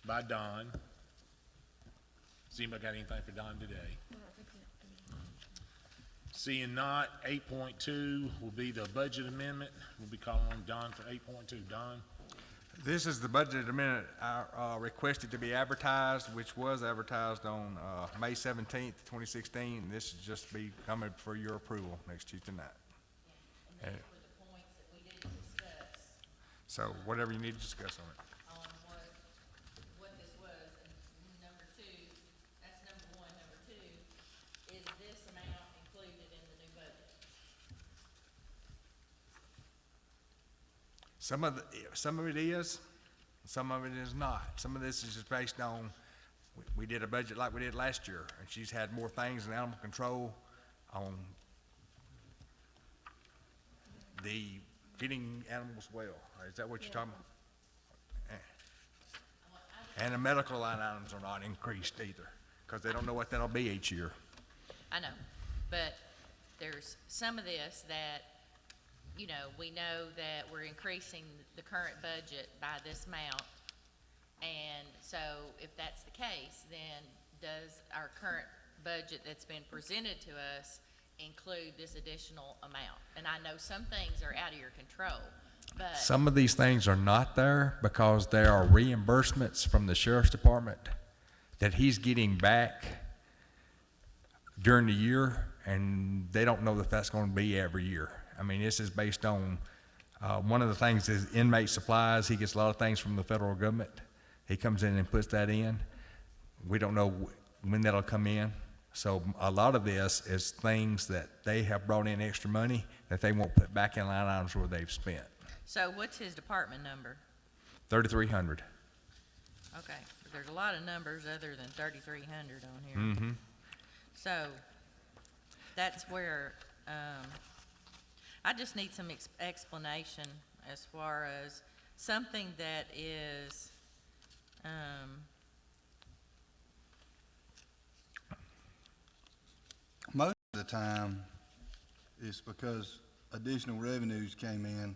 by Don. Has anybody got anything for Don today? Seeing not, 8.2 will be the budget amendment. We'll be calling on Don for 8.2. Don? This is the budget amendment I requested to be advertised, which was advertised on May 17th, 2016. This is just be coming for your approval next Tuesday night. And these were the points that we didn't discuss So whatever you need to discuss on it. on what this was. And number two, that's number one. Number two, is this amount included in the new budget? Some of it is, some of it is not. Some of this is just based on, we did a budget like we did last year, and she's had more things in animal control on the feeding animals well. Is that what you're talking about? And the medical line items are not increased either, because they don't know what that'll be each year. I know, but there's some of this that, you know, we know that we're increasing the current budget by this amount. And so if that's the case, then does our current budget that's been presented to us include this additional amount? And I know some things are out of your control, but. Some of these things are not there because there are reimbursements from the sheriff's department that he's getting back during the year, and they don't know that that's going to be every year. I mean, this is based on, one of the things is inmate supplies. He gets a lot of things from the federal government. He comes in and puts that in. We don't know when that'll come in. So a lot of this is things that they have brought in extra money that they won't put back in line items where they've spent. So what's his department number? 3,300. Okay, there's a lot of numbers other than 3,300 on here. Mm-hmm. So that's where, I just need some explanation as far as something that is, Most of the time, it's because additional revenues came in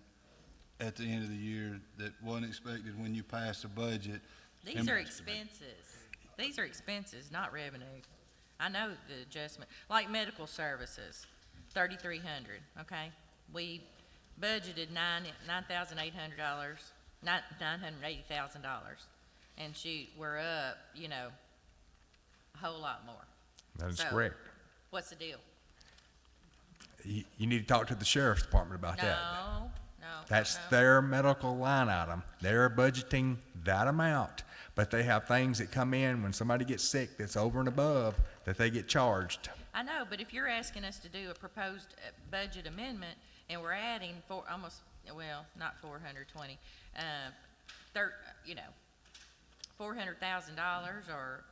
at the end of the year that wasn't expected when you passed the budget. these are expenses. These are expenses, not revenue. I know the adjustment, like medical services, 3,300, okay? We budgeted $9,800, $980,000. And shoot, we're up, you know, a whole lot more. That is So, correct. What's the deal? You need to talk to the sheriff's department about that. No. That's no. their medical line item. They're budgeting that amount, but they have things that come in when somebody gets sick that's over and above that they get charged. I know, but if you're asking us to do a proposed budget amendment and we're adding not 420, you know, $400,000 or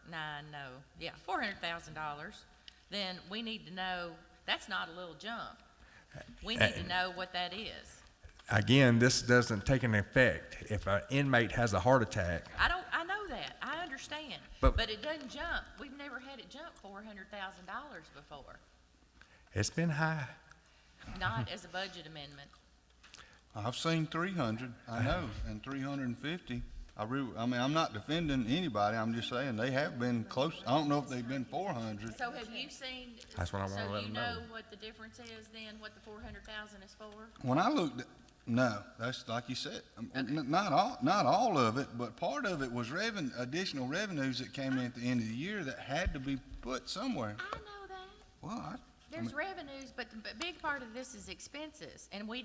$400,000, then we need to know, that's not a little jump. We need to know what that is. Again, this doesn't take an effect if an inmate has a heart attack. I know that, I understand, But- but it doesn't jump. We've never had it jump $400,000 before, It's been high. not as a budget amendment. I've seen 300, I know, and 350. I mean, I'm not defending anybody, I'm just saying they have been close. I don't know if they've been 400. So have you seen? That's what I wanna let So you them know know. what the difference is then, what the 400,000 is for? When I looked at, no, that's like you said, not all of it, but part of it was additional revenues that came in at the end of the year that had to be put somewhere. I know that. Well, There's revenues, but the big part of this is expenses. And we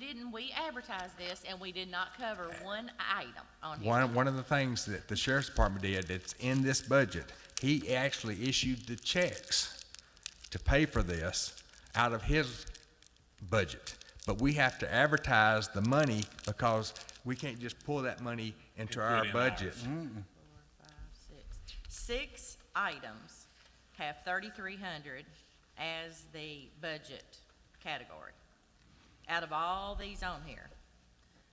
advertised this and we did not cover one item on here. One of the things that the sheriff's department did that's in this budget, he actually issued the checks to pay for this out of his budget. But we have to advertise the money because we can't just pull that money into And our put it in budget. ours. 4, 5, 6. 6 items have 3,300 as the budget category out of all these on here.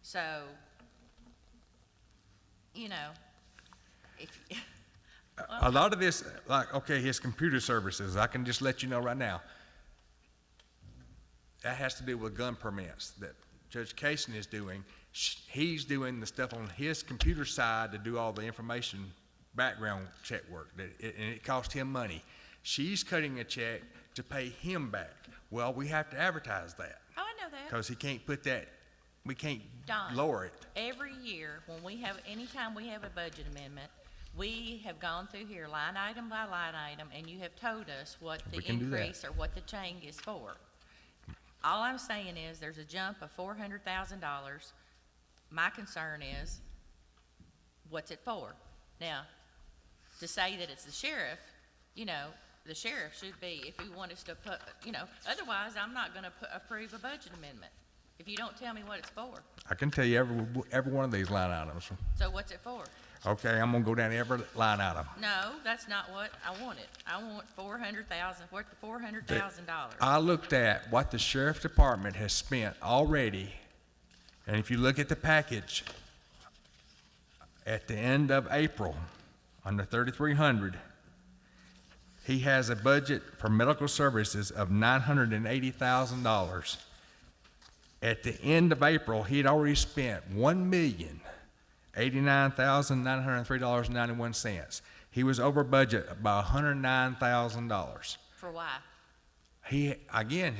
So, you know, if A lot of this, like, okay, his computer services, I can just let you know right now. That has to do with gun permits that Judge Kaysen is doing. He's doing the stuff on his computer side to do all the information background check work, and it cost him money. She's cutting a check to pay him back. Well, we have to advertise that, Oh, I know that. because he can't put that, we can't Don, lower it. every year, anytime we have a budget amendment, we have gone through here line item by line item, and you have told us what the We can do that. increase or what the change is for. All I'm saying is, there's a jump of $400,000. My concern is, what's it for? Now, to say that it's the sheriff, you know, the sheriff should be, if you want us to put, you know, otherwise, I'm not gonna approve a budget amendment, if you don't tell me what it's for. I can tell you every one of these line items. So what's it for? Okay, I'm gonna go down every line item. No, that's not what I wanted. I want $400,000. I looked at what the sheriff's department has spent already, and if you look at the package, at the end of April, on the 3,300, he has a budget for medical services of $980,000. At the end of April, he had already spent $1,089,903.91. He was over budget by $109,000. For why? He, again,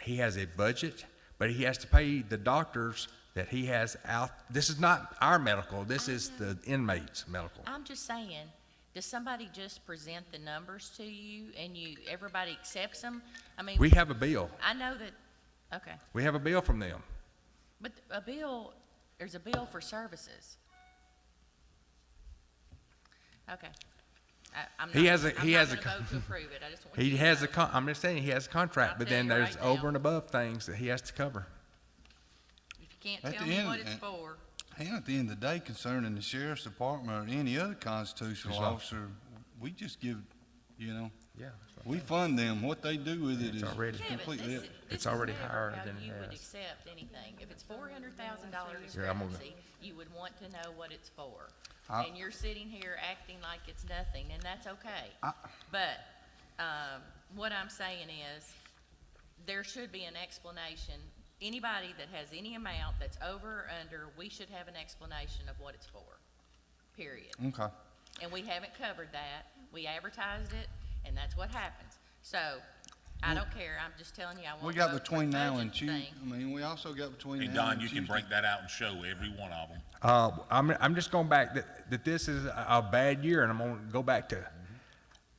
he has a budget, but he has to pay the doctors that he has out. This is not our medical, this is the inmates' medical. I'm just saying, does somebody just present the numbers to you and everybody accepts them? I mean, We have a bill. I know that, okay, We have a bill from them. but there's a bill for services. Okay. I'm He not has a- he has a gonna vote to approve it, I just want you He to has know. I'm just saying, he has a contract, I'll but tell then you there's right over now. and above things that he has to cover. If you can't At tell the me end, what it's for, And at the end of the day, concerning the sheriff's department or any other constitutional Yes, sir. officer, we just give, you know, Yeah. we fund them. What they do with it It's is already- yeah, but completely this up. is already never higher how than it you would has. accept anything. If it's $400,000 Yeah, I'm gonna- discrepancy, you would want to know what it's for. I- And you're sitting here acting like it's nothing, and that's okay. I- But, what I'm saying is, there should be an explanation. Anybody that has any amount that's over or under, we should have an explanation of what it's for, period. Okay. And we haven't covered that. We advertised it, and that's what happens. So, I don't care, I'm just telling you, I want We to got vote for between the now and budget Tuesday. thing. I mean, we also got between Hey, now Don, and you can Tuesday. break that out and show every one of them. I'm just going back that this is a bad year, and I'm going to go back to,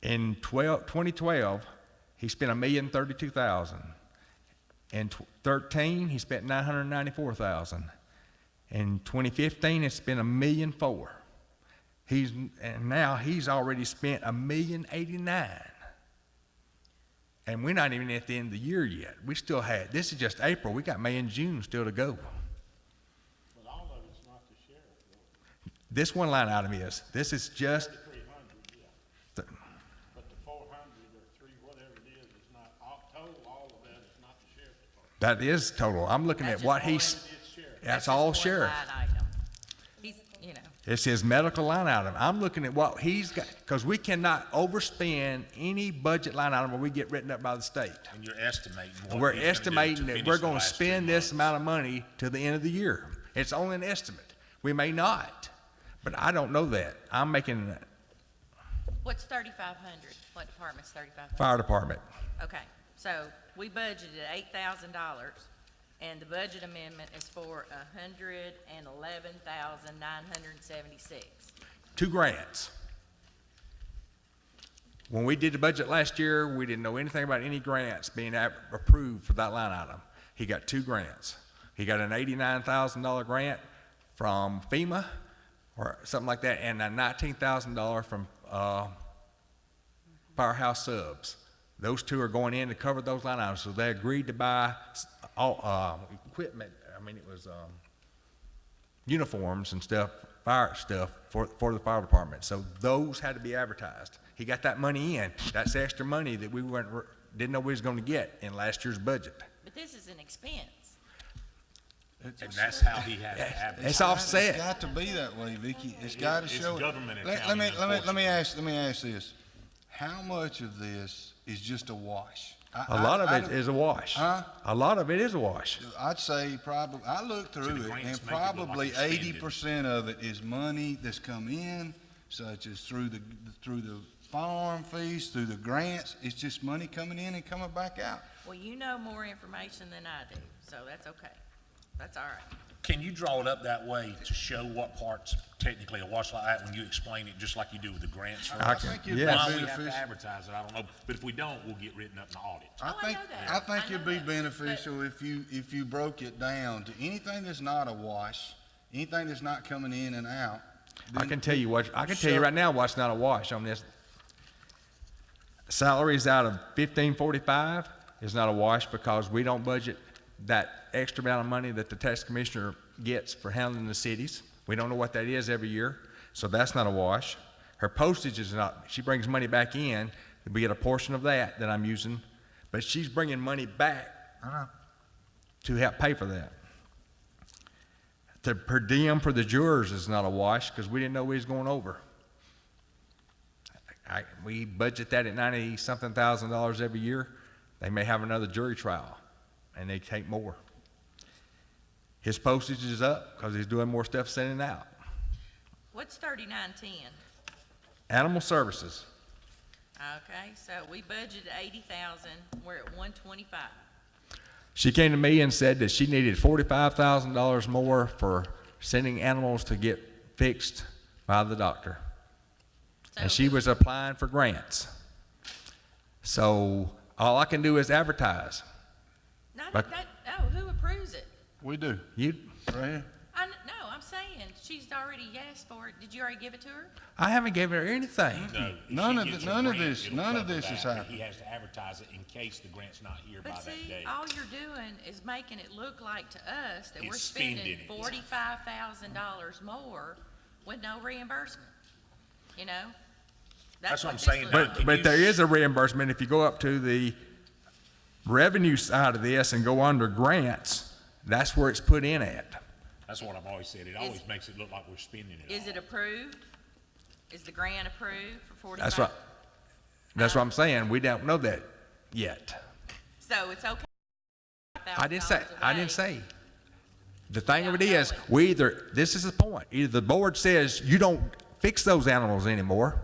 in 2012, he spent $1,032,000. In 13, he spent $994,000. In 2015, it's been $1,004,000. And now he's already spent $1,089,000. And we're not even at the end of the year yet. We still had, this is just April, we got May and June still to go. But all of it's not the sheriff, though. This one line item is, this is just, 300, yeah. the- But the 400 or three, whatever it is not, total, all of that is not the sheriff's department. that is total. I'm looking That's at what just he's, It's sheriff. that's just all one sheriff. line item. He's, you know, It's his medical line item. I'm looking at what he's got, because we cannot overspend any budget line item where we get written up by the state. And you're estimating what We're he's gonna do estimating to that finish we're the gonna last 2 spend this months. amount of money to the end of the year. It's only an estimate. We may not, but I don't know that. I'm making what's 3,500? What department's 3,500? fire department. Okay, so we budgeted $8,000, and the budget amendment is for $111,976. 2 grants. When we did the budget last year, we didn't know anything about any grants being approved for that line item. He got 2 grants. He got an $89,000 grant from FEMA or something like that, and a $19,000 from Firehouse Subs. Those 2 are going in to cover those line items, so they agreed to buy all equipment. I mean, it was uniforms and stuff, fire stuff for the fire department. So those had to be advertised. He got that money in. That's extra money that we didn't know we was going to get in last year's budget. But this is an expense. And that's how he has to advertise. It's offset. It's got to be that way, Vicky. It's got to It's show it. government Let accounting, me unfortunately. ask this. How much of this is just a wash? A lot of it is a wash. Huh? A lot of it is a wash. I'd say probably, I looked So through the it, grants and make it look like probably it's spending. 80% of it is money that's come in such as through the farm fees, through the grants. It's just money coming in and coming back out. Well, you know more information than I do, so that's okay. That's all right. Can you draw it up that way to show what part's technically a wash like that when you explain it, just like you do with the grants? for I us? can- think it'd yes. Why be we have to beneficial. advertise it, I don't know, but if we don't, we'll get written up in the audit. Oh, I know that. I think I know it'd be that. beneficial if you broke it down to anything that's not a wash, anything that's not coming in and out. I can tell you right now what's not a wash on this. Salaries out of 1545 is not a wash because we don't budget that extra amount of money that the tax commissioner gets for handling the cities. We don't know what that is every year, so that's not a wash. Her postage is not, she brings money back in, we get a portion of that I'm using, but she's bringing money back to help pay for that. The per diem for the jurors is not a wash because we didn't know we was going over. We budget that at $90-something thousand every year. They may have another jury trial, and they take more. His postage is up because he's doing more stuff sending out. What's 3910? Animal services, Okay, so we budgeted 80,000, we're at 125. she came to me and said that she needed $45,000 more for sending animals to get fixed by the doctor. And she was applying for grants. So all I can do is advertise. But- Who approves it? We do, You, right here. No, I'm saying, she's already asked for it. Did you already give it to her? I haven't given her anything. No, if None she of gets the- a none of grant, this- it'll none of cover this is that, but happening. He has to advertise it in case the grant's not here by But that see, day. all you're doing is making it look like to us that we're It's spending spending it. $45,000 more with no reimbursement, you know? That's what I'm this saying, looks Doug. like. Can But you there is a reimbursement if you go up to the revenue side of this and go under grants, that's where it's put in at. That's what I've always said. It always makes it look like we're spending it Is all. it approved? Is the grant approved for 45? That's what I'm saying. We don't know that yet. So it's okay. I didn't say, $1,000 The thing of it Yeah, is, no. this is the point, either the board says you don't fix those animals anymore,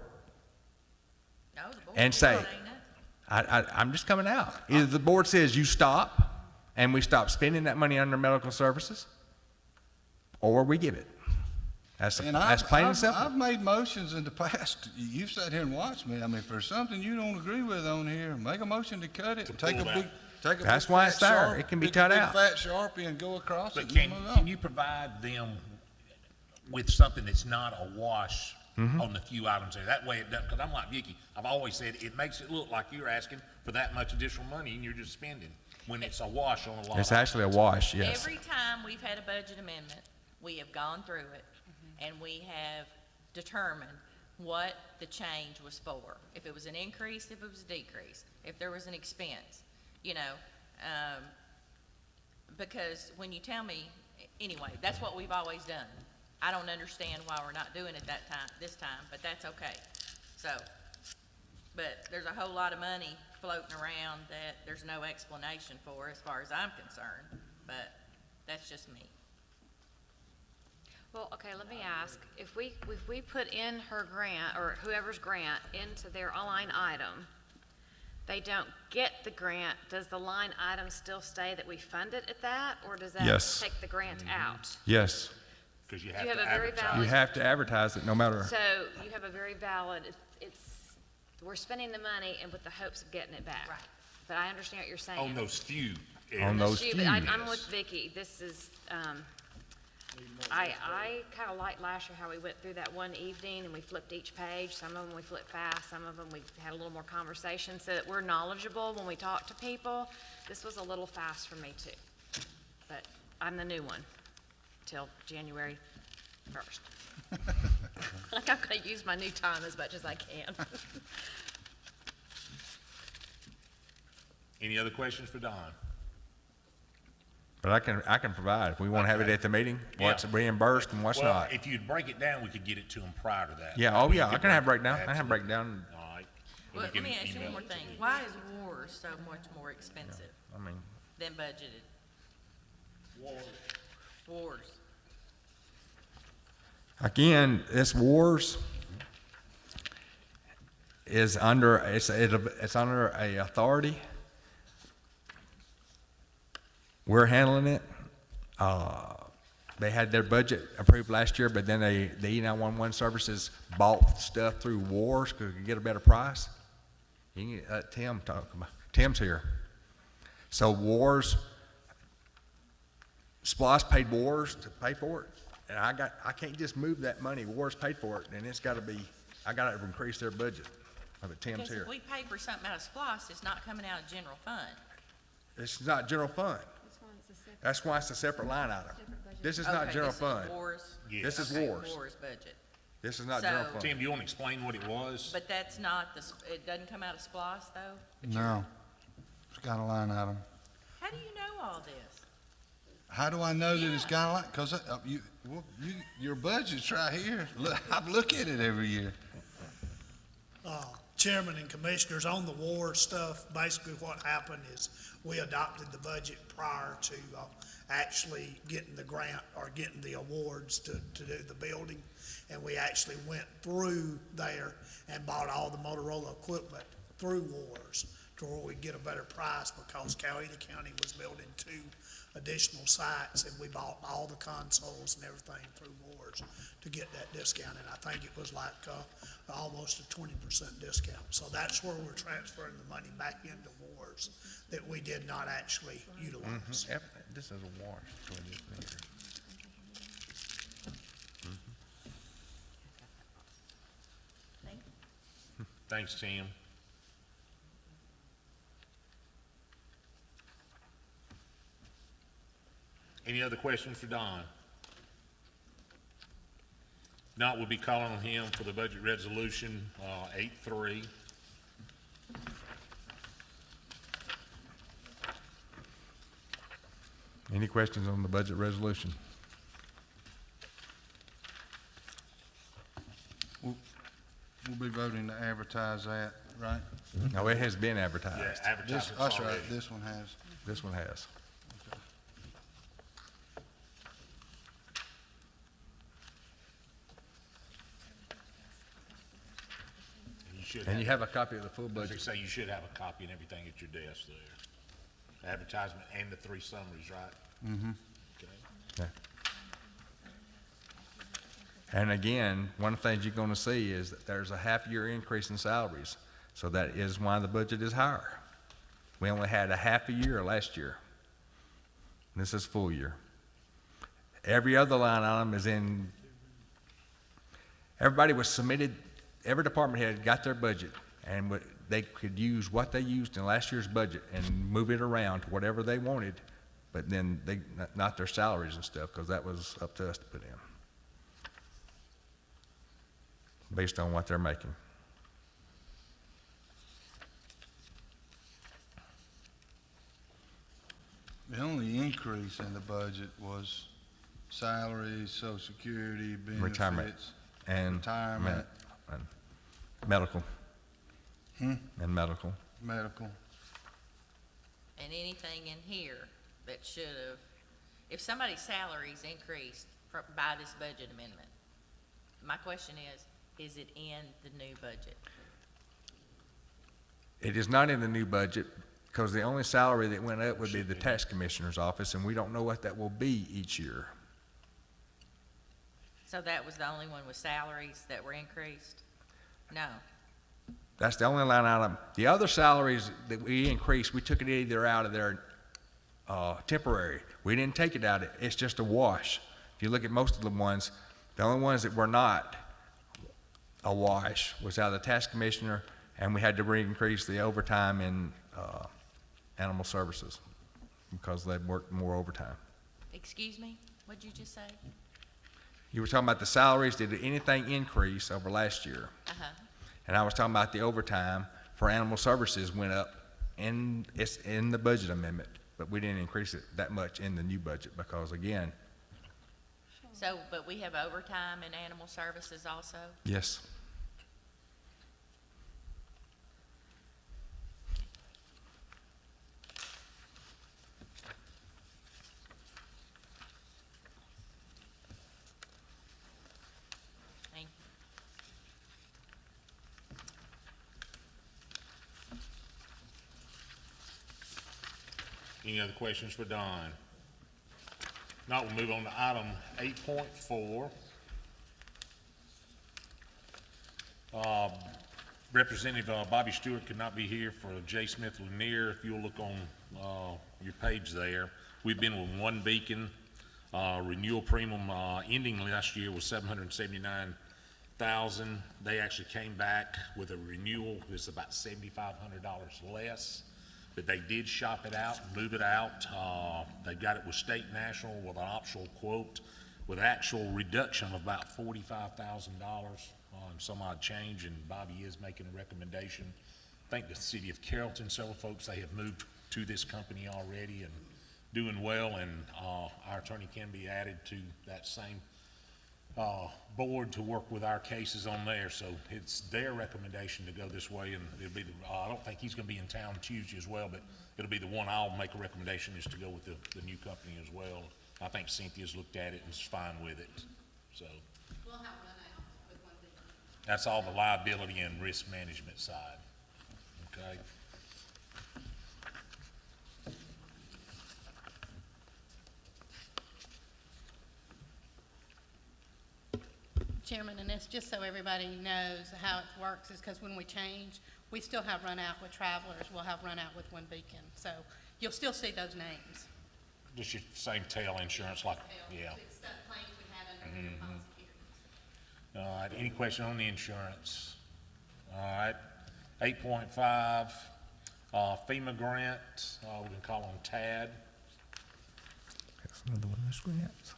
No, the board and didn't say, nothing. I'm just coming out. Either the board says you stop, and we stop spending that money under medical services, or we give it. That's plain and simple. I've made motions in the past. You've sat here and watched me. I mean, if there's something you don't agree with on here, make a motion to cut it. Take a pull big, take a That's big why fat it's there. Sharp- It can be big- cut big out. fat Sharpie and go across it But and can move on. can you provide them with something that's not a wash Mm-hmm. on the few items there? That way it doesn't, because I'm like Vicky, I've always said, it makes it look like you're asking for that much additional money and you're just spending, when it's a wash on a lot. It's of actually a wash, yes. Every time we've had a budget amendment, we have gone through it, and we have determined what the change was for. If it was an increase, if it was a decrease, if there was an expense, you know, because when you tell me, anyway, that's what we've always done. I don't understand why we're not doing it this time, but that's okay. So, but there's a whole lot of money floating around that there's no explanation for as far as I'm concerned, but that's just me. Well, okay, let me ask, if we put in her grant, or whoever's grant, into their line item, they don't get the grant, does the line item still stay that we fund it at that, or does that Yes. take the grant out? Yes. Because you You have have to a very advertise. You have to advertise it no matter. So you have a very valid, we're spending the money and with the hopes of getting it back. Right. But I understand what you're saying. On those few On areas. those Steve, few, I'm yes. with Vicky, this is, I kind of liked last year how we went through that one evening and we flipped each page. Some of them we flipped fast, some of them we had a little more conversation so that we're knowledgeable when we talk to people. This was a little fast for me too, but I'm the new one till January 1st. Like I'm gonna use my new time as much as I can. Any other questions for Don? But I can provide, if we want to have it at the meeting, what's Yeah. reimbursed and what's Well, not. if you'd break it down, we could get it to them prior to that. Yeah, oh We yeah, could I can have break- breakdown, I have absolutely. breakdown, All right. Well, let can me ask you email one more it to thing. you. Why is WARS so much more expensive I mean, than budgeted? WARS. again, this wars, is under, it's under a authority. We're handling it. They had their budget approved last year, but then the E911 services bought stuff through wars because they could get a better price. You can let Tim talk about, Tim's here. So wars, SPLOST paid wars to pay for it. And I can't just move that money. Wars paid for it, and it's gotta be, I gotta increase their budget. But Tim's Because here. if we pay for something out of SPOS, it's not coming out of general fund. It's not general fund. That's why it's a separate line item. This is not Okay, general this is fund. Wars. This is Okay, wars. Wars budget. This is not general So- fund. Tim, you wanna explain what it was? But that's not it doesn't come out of SPOS though? No, it's got a line item. How do you know all this? How do I know that it's Yeah. got a line? Because your budget's right here. Look, I look at it every year. Chairman and commissioners, on the war stuff, basically what happened is we adopted the budget prior to actually getting the grant or getting the awards to do the building. And we actually went through there and bought all the Motorola equipment through wars to where we get a better price because Coweta County was building 2 additional sites and we bought all the consoles and everything through wars to get that discount. And I think it was like almost a 20% discount. So that's where we're transferring the money back into wars that we did not actually utilize. This is a wash. Thanks, Tim. Any other questions for Don? Not, we'll be calling on him for the budget resolution, 8-3. Any questions on the budget resolution? We'll be voting to advertise that, right? No, it has been Yeah, advertised. This, advertisement's that's already. right, this one has. This one has. You should And you have a copy of the full as budget. they say, you should have a copy and everything at your desk there. Advertisement and the 3 summaries, right? Mm-hmm. Okay. Yeah. And again, one of the things you're gonna see is that there's a half-year increase in salaries. So that is why the budget is higher. We only had a half a year last year. This is full year. Every other line item is in, everybody was submitted, every department head got their budget, and they could use what they used in last year's budget and move it around to whatever they wanted, but then not their salaries and stuff, because that was up to us to put in, based on what they're making. The only increase in the budget was salaries, social security, Retirement. benefits, And retirement, and medical. And medical. medical. And anything in here that should have, if somebody's salaries increased by this budget amendment, my question is it in the new budget? It is not in the new budget, because the only salary that went up would be the tax commissioner's office, and we don't know what that will be each year. So that was the only one with salaries that were increased? No. That's the only line item. The other salaries that we increased, we took it either out of their temporary. We didn't take it out. It's just a wash. If you look at most of the ones, the only ones that were not a wash was out of the tax commissioner, and we had to increase the overtime in animal services because they worked more overtime. Excuse me? What'd you just say? You were talking about the salaries. Did anything increase over last year? Uh-huh. And I was talking about the overtime for animal services went up, and it's in the budget amendment, but we didn't increase it that much in the new budget because, again, So, but we have overtime in animal services also? yes. Thank Any other questions for Don? Now we'll move on to item 8.4. Representative Bobby Stewart could not be here for J. Smith Lanier. If you'll look on your page there, we've been with One Beacon. Renewal premium ending last year was $779,000. They actually came back with a renewal that's about $7,500 less, but they did shop it out, move it out. They got it with State National with an optional quote with actual reduction of about $45,000 on some odd change, and Bobby is making a recommendation. I think the city of Carrollton, several folks, they have moved to this company already and doing well, and our attorney can be added to that same board to work with our cases on there. So it's their recommendation to go this way, and it'll be I don't think he's gonna be in town Tuesday as well, but it'll be the one I'll make a recommendation is to go with the new company as well. I think Cynthia's looked at it and is fine with it, so. We'll have run out with One Beacon. That's all the liability and risk management side, okay? Chairman, and it's just so everybody knows how it works, is because when we change, we still have run out with Travelers, we'll have run out with One Beacon. So you'll still see those names. Just your same tail insurance like, yeah. It's stuff claims we had under the policy periods. All right, any question on the insurance? All right, 8.5, FEMA grant, we can call on TAD. That's another one of those grants.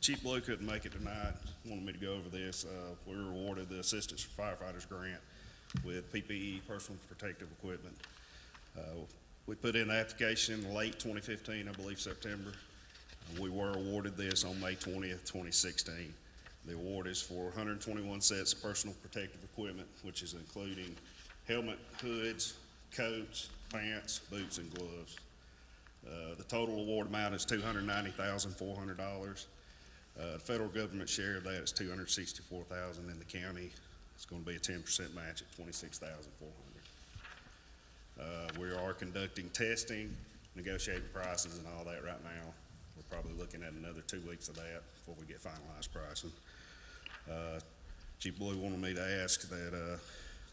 Chief Blue couldn't make it tonight, wanted me to go over this. We were awarded the Assistance for Firefighters grant with PPE, personal protective equipment. We put in the application in late 2015, I believe September. We were awarded this on May 20th, 2016. The award is for 121 sets of personal protective equipment, which is including helmet, hoods, coats, pants, boots, and gloves. The total award amount is $290,400. Federal government share of that is $264,000, and the county is going to be a 10% match at $26,400. We are conducting testing, negotiating prices and all that right now. We're probably looking at another 2 weeks of that before we get finalized pricing. Chief Blue wanted me to ask that,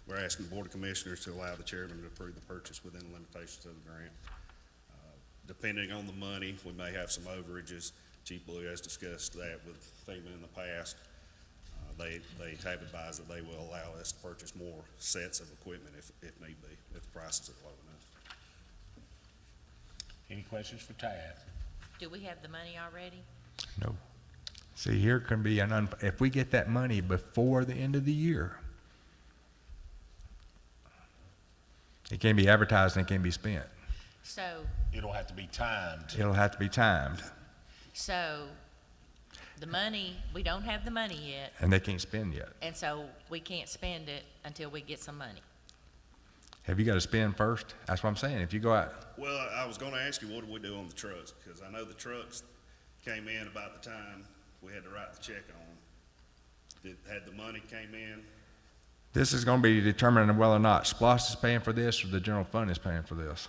we're asking the Board of Commissioners to allow the chairman to approve the purchase within the limitations of the grant. Depending on the money, we may have some overages. Chief Blue has discussed that with FEMA in the past. They have advised that they will allow us to purchase more sets of equipment if need be, if the prices are low enough. Any questions for TAD? Do we have the money already? No. See, here can be if we get that money before the end of the year, it can be advertised and it can be spent. So, It'll have to be timed. It'll have to be timed, so the money, we don't have the money yet, and they can't spend yet. and so we can't spend it until we get some money. Have you got to spend first? That's what I'm saying. If you go out, Well, I was gonna ask you, what do we do on the trucks? Because I know the trucks came in about the time we had to write the check on them. Had the money came in? this is going to be determining whether or not SPLOST is paying for this or the general fund is paying for this.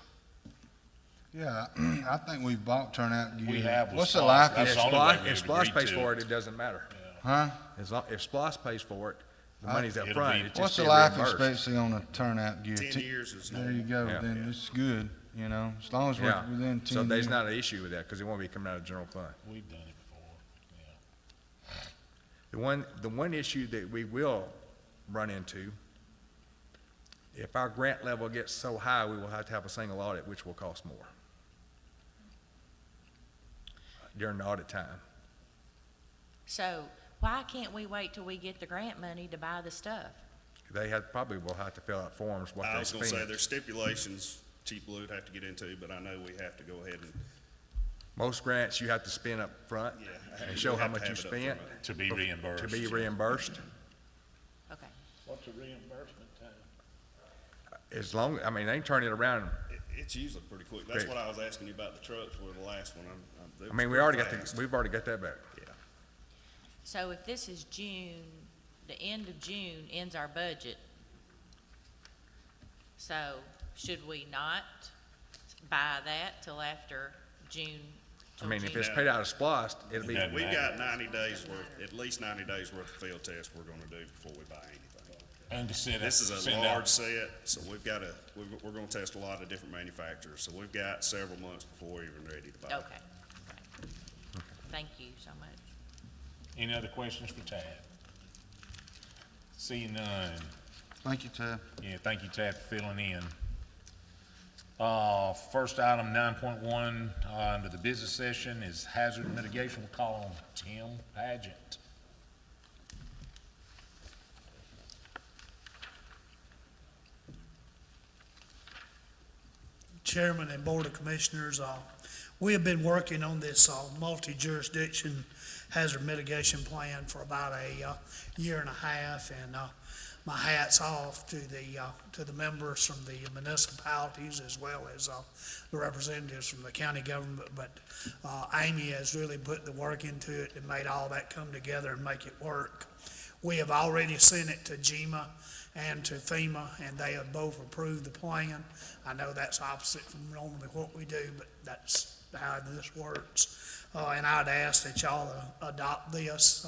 Yeah, I think we've bought turnout gear. We have with What's the SPLOST. life? That's If the only way we SPLOST would agree pays to for it. it, it doesn't matter. Huh? If SPLOST pays for it, the money's up It'll front. be- It's What's just the life reimbursed. expectancy on a turnout gear? 10 years is There you go, Yeah. then it's good, you know, as long as we're Yeah. within 10 So years. there's not an issue with that because it won't be coming out of general fund. We've done it before, yeah. The one issue that we will run into, if our grant level gets so high, we will have to have a single audit, which will cost more during the audit time. So why can't we wait till we get the grant money to buy the stuff? They probably will have to fill out forms what I they was gonna say, spend. there's stipulations Chief Blue would have to get into, but I know we have to go ahead and, Most grants, you have to spend up front yeah. and show we how have to much you have it up spent front. To be reimbursed. to be reimbursed. Okay. What's the reimbursement time? As long, I mean, they can turn it around. It's usually pretty quick. That's Great. what I was asking you about the trucks, were the last one. I mean, we've already got that back. Yeah. So if this is June, the end of June ends our budget, So should we not buy that till after June? I mean, if June? it's paid out of SPOS, it'll be, Yeah. We've got 90 days worth, at least 90 days worth of field tests we're gonna do before we buy anything. And to send This is a send large out, set, so we're gonna test a lot of different manufacturers, so we've got several months before we're even ready to buy. Okay. Thank you so much. any other questions for Tad? Seeing none. Thank you, Ted. Yeah, thank you, Tad, for filling in. First item, 9.1, under the business session is hazard mitigation. We'll call on Tim Pageant. Chairman and Board of Commissioners, we have been working on this multi-jurisdiction hazard mitigation plan for about a year and a half, and my hat's off to the members from the municipalities as well as the representatives from the county government. But Amy has really put the work into it and made all that come together and make it work. We have already sent it to GEMA and to FEMA, and they have both approved the plan. I know that's opposite from normally what we do, but that's how this works. And I'd ask that y'all adopt this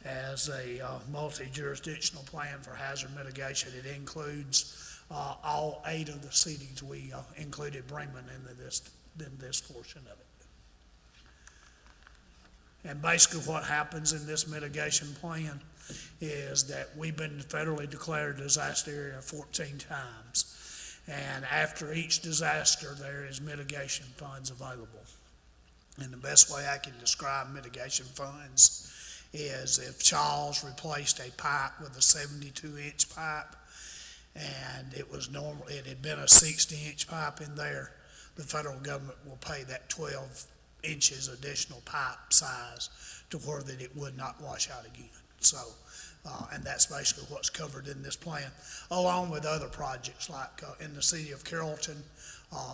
as a multi-jurisdictional plan for hazard mitigation. It includes all 8 of the cities. We included Bremen in this portion of it. And basically what happens in this mitigation plan is that we've been federally declared disaster area 14 times. And after each disaster, there is mitigation funds available. And the best way I can describe mitigation funds is if Charles replaced a pipe with a 72-inch pipe, and it had been a 60-inch pipe in there, the federal government will pay that 12 inches additional pipe size to where that it would not wash out again. So, and that's basically what's covered in this plan, along with other projects like in the city of Carrollton,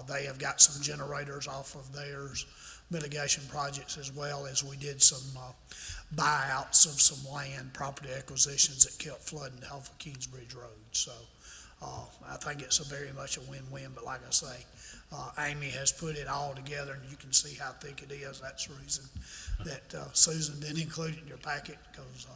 they have got some generators off of theirs, mitigation projects, as well as we did some buyouts of some land, property acquisitions that kept flooding off of Kingsbridge Road. So I think it's very much a win-win, but like I say, Amy has put it all together, and you can see how thick it is. That's the reason that Susan didn't include it in your packet, because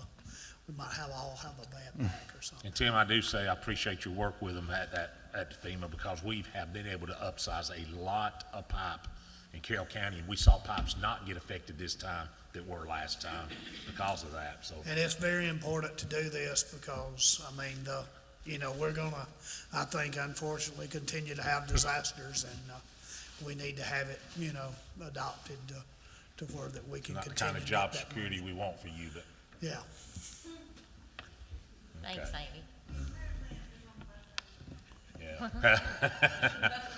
we might all have a bad back or something. And Tim, I do say I appreciate your work with them at FEMA, because we have been able to upsize a lot of pipe in Carroll County, and we saw pipes not get affected this time that were last time because of that, so. And it's very important to do this because, I mean, we're gonna, I think, unfortunately, continue to have disasters, and we need to have it, adopted to where that we can Not the continue. kind of to job get that security money. we want for you, but. Yeah. Thanks, Okay. Amy. Yeah.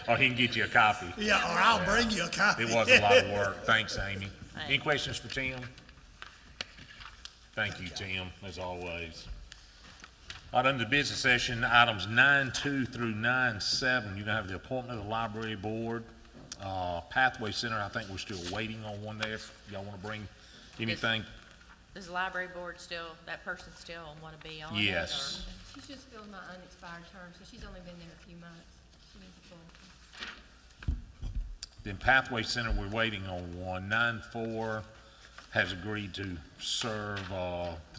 Or he can get you a copy. Yeah, or I'll bring you a copy. It was a lot of work. Thanks, Amy. Any Thanks. questions for Tim? Thank you, Tim, as always. All right, under the business session, items 9.2 through 9.7, you're gonna have the appointment of the library board. Pathway Center, I think we're still waiting on one there. If y'all wanna bring anything? Does the library board still, that person still want to be on it? Yes. She's just still in my unexpired term, so she's only been there a few months. She needs a full. Then Pathway Center, we're waiting on one. 9.4 has agreed to serve,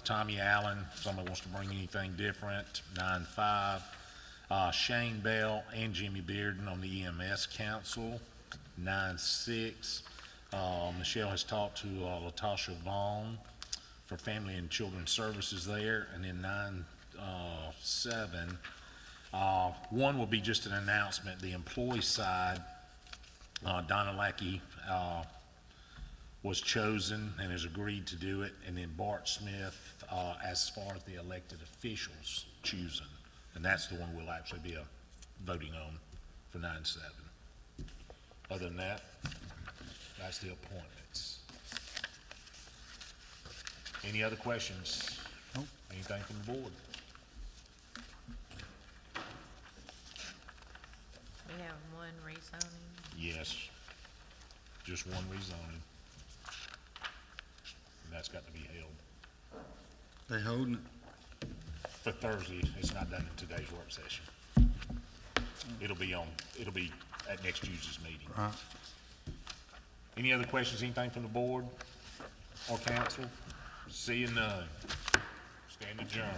Tommy Allen. Somebody wants to bring anything different. 9.5, Shane Bell and Jimmy Bearden on the EMS Council. 9.6, Michelle has talked to, Latasha Vaughn for Family and Children's Services there. And then 9.7, one will be just an announcement. The employee side, Donna Lackey, was chosen and has agreed to do it, and then Bart Smith, as far as the elected officials choosing, and that's the one we'll actually be voting on for 9.7. Other than that, that's the appointments. Any other questions? Nope. Anything from the board? We have one rezoning. Yes, just one rezoning. And that's got to be held They holding it? for Thursday. It's not done in today's work session. It'll be at next Tuesday's meeting. Right. Any other questions, anything from the board or council? Seeing none. Stand adjourned.